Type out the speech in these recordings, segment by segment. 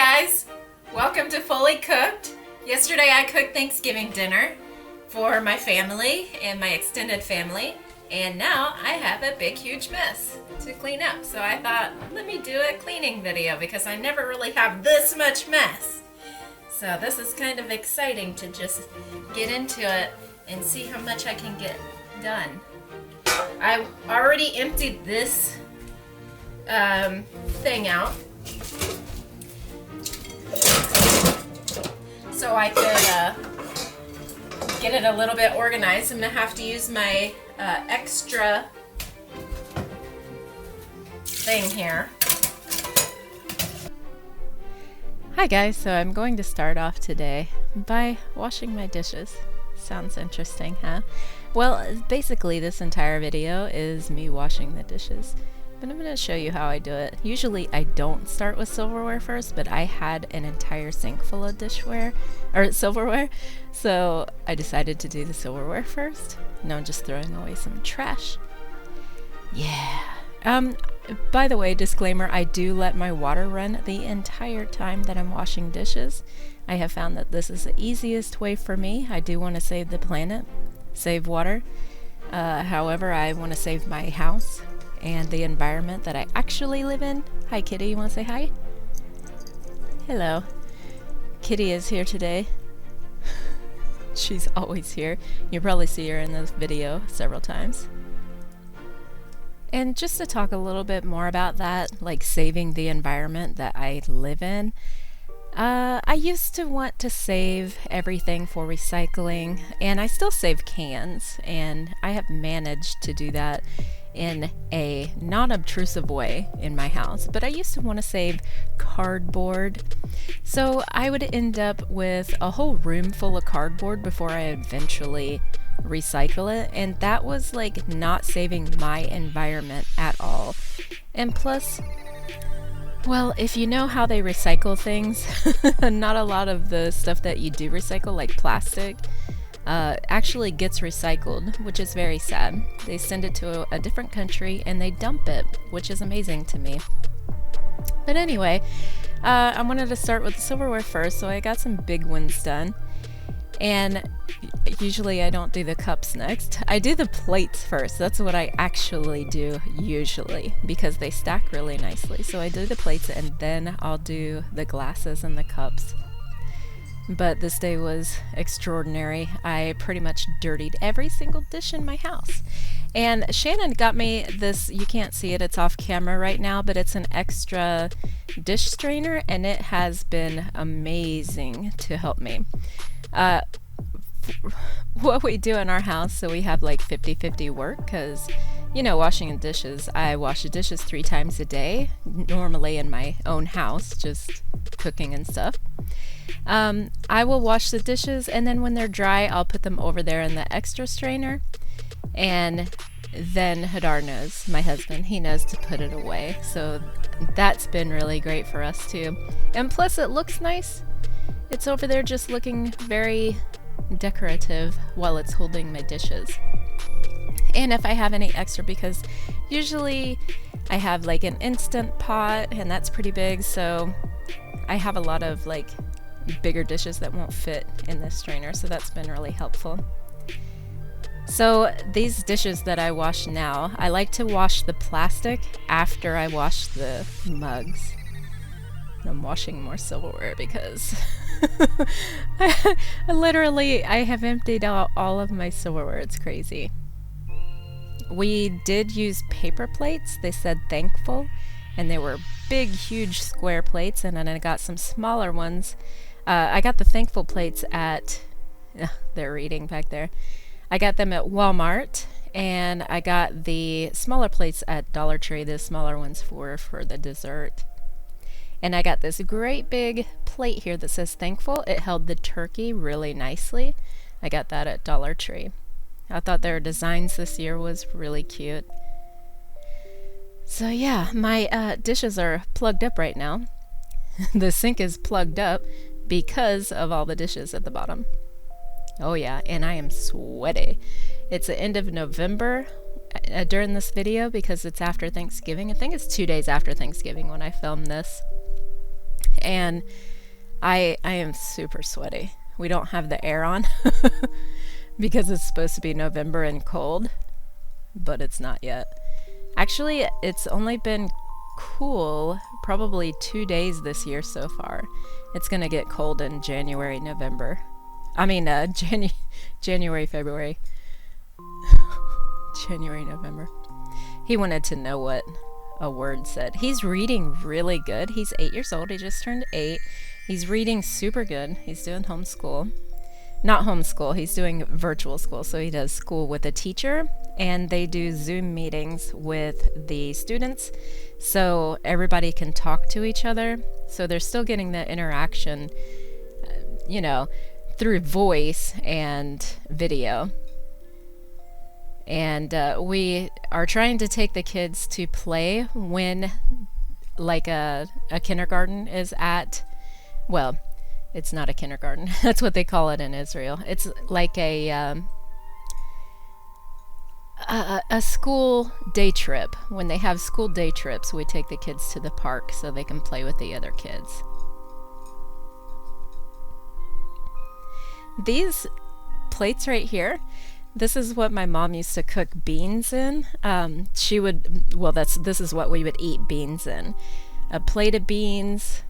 guys, welcome to Fully Cooked. Yesterday I cooked Thanksgiving dinner for my family and my extended family, and now I have a big huge mess to clean up. So I thought, let me do a cleaning video because I never really have this much mess. So this is kind of exciting to just get into it and see how much I can get done. I already emptied this thing out so I could get it a little bit organized. I'm gonna have to use my extra thing here. Hi guys, so I'm going to start off today by washing my dishes. Sounds interesting, huh? Well, basically this entire video is me washing the dishes, but I'm going to show you how I do it. Usually I don't start with silverware first, but I had an entire sink full of silverware, so I decided to do the silverware first. Now I'm just throwing away some trash. Yeah. By the way, disclaimer, I do let my water run the entire time that I'm washing dishes. I have found that this is the easiest way for me. I do want to save the planet, save water. However, I want to save my house and the environment that I actually live in. Hi Kitty, you want to say hi? Hello. Kitty is here today. She's always here. You'll probably see her in this video several times. And just to talk a little bit more about that, like saving the environment that I live in, I used to want to save everything for recycling, and I still save cans, and I have managed to do that in a non-obtrusive way in my house, but I used to want to save cardboard. So I would end up with a whole room full of cardboard before I eventually recycle it, and that was like not saving my environment at all. And plus, well, if you know how they recycle things, not a lot of the stuff that you do recycle, like plastic, actually gets recycled, which is very sad. They send it to a different country and they dump it, which is amazing to me. But anyway, I wanted to start with the silverware first, so I got some big ones done. And usually I don't do the cups next. I do the plates first. That's what I actually do usually, because they stack really nicely. So I do the plates and then I'll do the glasses and the cups. But this day was extraordinary. I pretty much dirtied every single dish in my house. And Shannon got me this, you can't see it, it's off camera right now, but it's an extra dish strainer and it has been amazing to help me. What we do in our house, so we have like 50-50 work, because you know, washing the dishes, I wash the dishes 3 times a day, normally in my own house, just cooking and stuff. I will wash the dishes, and then when they're dry, I'll put them over there in the extra strainer, and then Hadar knows, my husband, he knows to put it away. So that's been really great for us too. And plus it looks nice. It's over there just looking very decorative while it's holding my dishes. And if I have any extra, because usually I have like an instant pot and that's pretty big, so I have a lot of like bigger dishes that won't fit in this strainer, so that's been really helpful. So these dishes that I wash now, I like to wash the plastic after I wash the mugs. I'm washing more silverware because I have emptied out all of my silverware. It's crazy. We did use paper plates. They said thankful, and they were big, huge square plates, and then I got some smaller ones. I got the thankful plates at, they're reading back there. I got them at Walmart, and I got the smaller plates at Dollar Tree, the smaller ones for the dessert. And I got this great big plate here that says thankful. It held the turkey really nicely. I got that at Dollar Tree. I thought their designs this year was really cute. So yeah, my dishes are plugged up right now. The sink is plugged up because of all the dishes at the bottom. Oh yeah, and I am sweaty. It's the end of November during this video because it's after Thanksgiving. I think it's 2 days after Thanksgiving when I filmed this. and I am super sweaty. We don't have the air on because it's supposed to be November and cold, but it's not yet. Actually, it's only been cool probably 2 days this year so far. It's gonna get cold in January, November. I mean, January, February. January, November. He wanted to know what a word said. He's reading really good. He's 8 years old. He just turned 8. He's reading super good. He's doing homeschool. Not homeschool, he's doing virtual school. So he does school with a teacher, and they do Zoom meetings with the students so everybody can talk to each other. So they're still getting the interaction, through voice and video. And we are trying to take the kids to play when like a kindergarten is at, well, it's not a kindergarten. That's what they call it in Israel. It's like a school day trip. When they have school day trips, we take the kids to the park so they can play with the other kids. These plates right here, this is what my mom used to cook beans in. This is what we would eat beans in. A plate of beans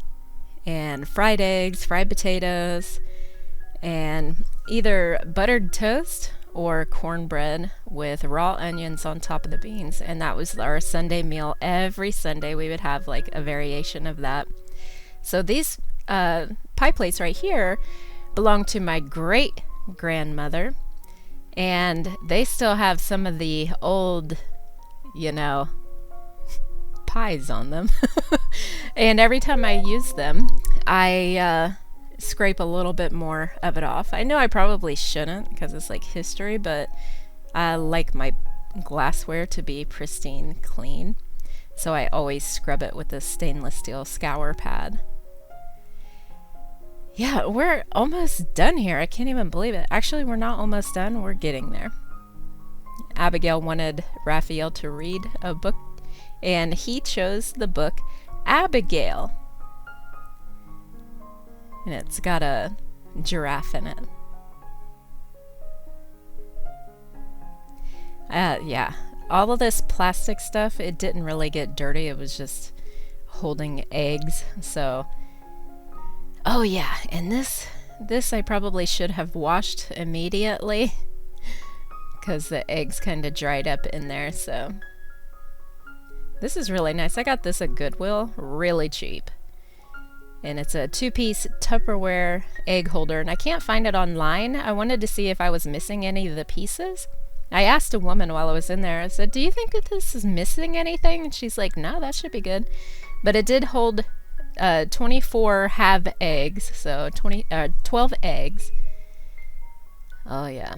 and fried eggs, fried potatoes, and either buttered toast or cornbread with raw onions on top of the beans. And that was our Sunday meal. Every Sunday we would have like a variation of that. So these pie plates right here belong to my great grandmother, and they still have some of the old, pies on them. And every time I use them, I scrape a little bit more of it off. I know I probably shouldn't because it's like history, but I like my glassware to be pristine clean, so I always scrub it with a stainless steel scour pad. Yeah, we're almost done here. I can't even believe it. Actually, we're not almost done. We're getting there. Abigail wanted Raphael to read a book, and he chose the book Abigail. And it's got a giraffe in it. Yeah, all of this plastic stuff, it didn't really get dirty. It was just holding eggs. So, oh yeah, and this I probably should have washed immediately because the eggs kind of dried up in there. So this is really nice. I got this at Goodwill, really cheap. And it's a 2-piece Tupperware egg holder, and I can't find it online. I wanted to see if I was missing any of the pieces. I asked a woman while I was in there, I said, do you think that this is missing anything? And she's like, no, that should be good. But it did hold 24 halve eggs, so 12 eggs. Oh yeah.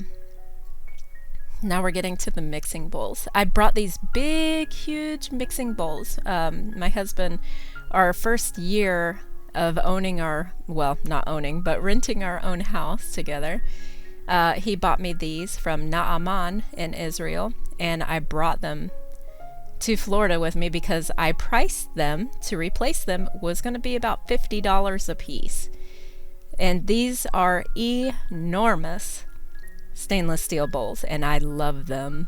Now we're getting to the mixing bowls. I brought these big, huge mixing bowls. My husband, our first year of owning renting our own house together, he bought me these from Naaman in Israel, and I brought them to Florida with me because I priced them to replace them was going to be about $50 a piece. And these are enormous stainless steel bowls, and I love them.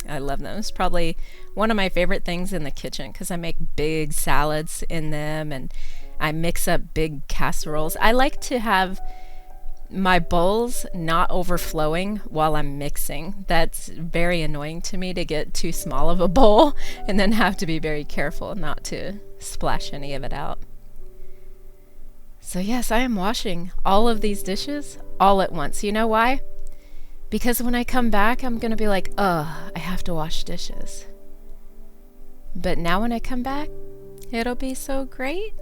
I love them. It's probably one of my favorite things in the kitchen because I make big salads in them, and I mix up big casseroles. I like to have my bowls not overflowing while I'm mixing. That's very annoying to me, to get too small of a bowl and then have to be very careful not to splash any of it out. So yes, I am washing all of these dishes all at once. You know why? Because when I come back, I'm going to be like, I have to wash dishes. But now when I come back, it'll be so great,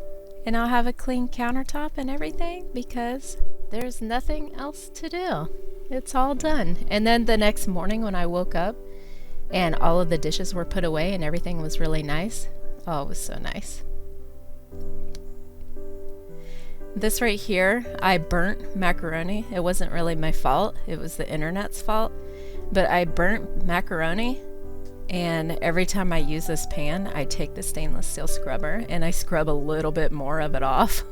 and I'll have a clean countertop and everything because there's nothing else to do. It's all done. And then the next morning when I woke up and all of the dishes were put away and everything was really nice, oh, it was so nice. This right here, I burnt macaroni. It wasn't really my fault. It was the internet's fault. But I burnt macaroni, And every time I use this pan, I take the stainless steel scrubber and I scrub a little bit more of it off.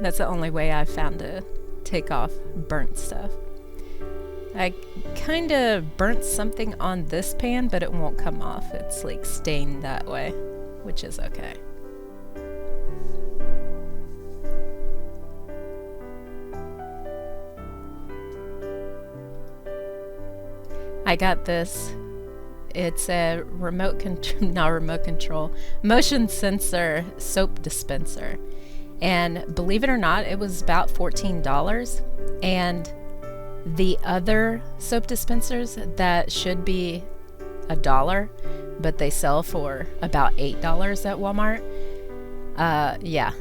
That's the only way I've found to take off burnt stuff. I kind of burnt something on this pan, but it won't come off. It's like stained that way, which is okay. I got this. It's a motion sensor soap dispenser. And believe it or not, it was about $14. And the other soap dispensers that should be $1, but they sell for about $8 at Walmart. Yeah,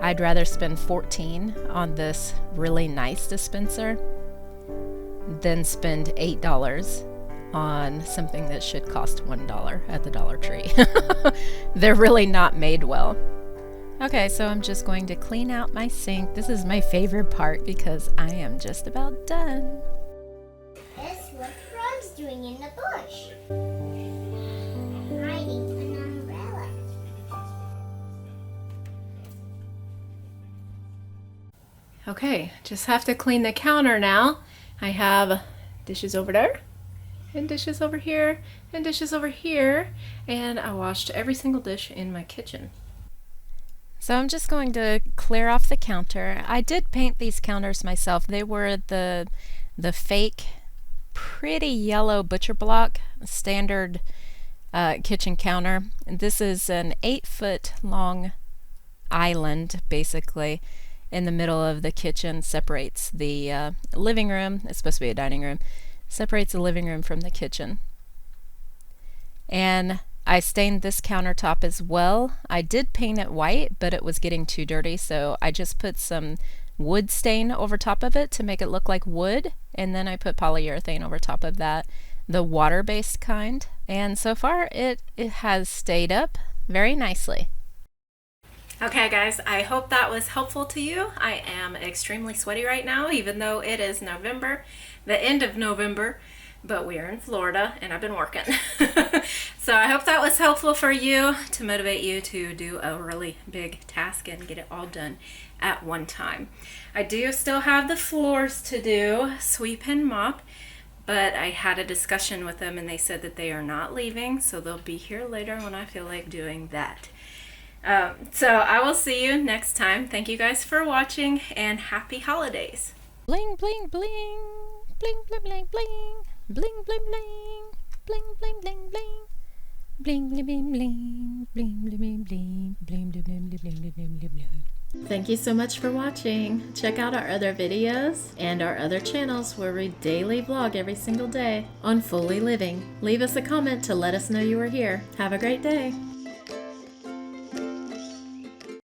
I'd rather spend $14 on this really nice dispenser than spend $8 on something that should cost $1 at the Dollar Tree. They're really not made well. Okay, so I'm just going to clean out my sink. This is my favorite part because I am just about done. That's what Frog's doing in the bush. Hiding an umbrella. Okay, just have to clean the counter now. I have dishes over there, and dishes over here, and dishes over here, and I washed every single dish in my kitchen. So I'm just going to clear off the counter. I did paint these counters myself. They were the fake, pretty yellow butcher block standard kitchen counter. And this is an 8-foot long island, basically, in the middle of the kitchen. Separates the living room. It's supposed to be a dining room. Separates the living room from the kitchen. And I stained this countertop as well. I did paint it white, but it was getting too dirty, so I just put some wood stain over top of it to make it look like wood, and then I put polyurethane over top of that, the water-based kind. And so far it has stayed up very nicely. Okay guys, I hope that was helpful to you. I am extremely sweaty right now, even though it is November, the end of November, but we are in Florida and I've been working. So I hope that was helpful for you, to motivate you to do a really big task and get it all done at one time. I do still have the floors to do, sweep and mop, but I had a discussion with them and they said that they are not leaving, so they'll be here later when I feel like doing that. So I will see you next time. Thank you guys for watching and happy holidays. Bling, bling, bling. Bling, bling, bling, bling. Bling, bling, bling. Bling, bling, bling, bling. Bling, bling, bling, bling. Bling, bling, bling, bling. Bling, bling, bling, bling, bling, bling, bling, bling. Thank you so much for watching. Check out our other videos and our other channels where we daily vlog every single day on Fully Living. Leave us a comment to let us know you were here. Have a great day.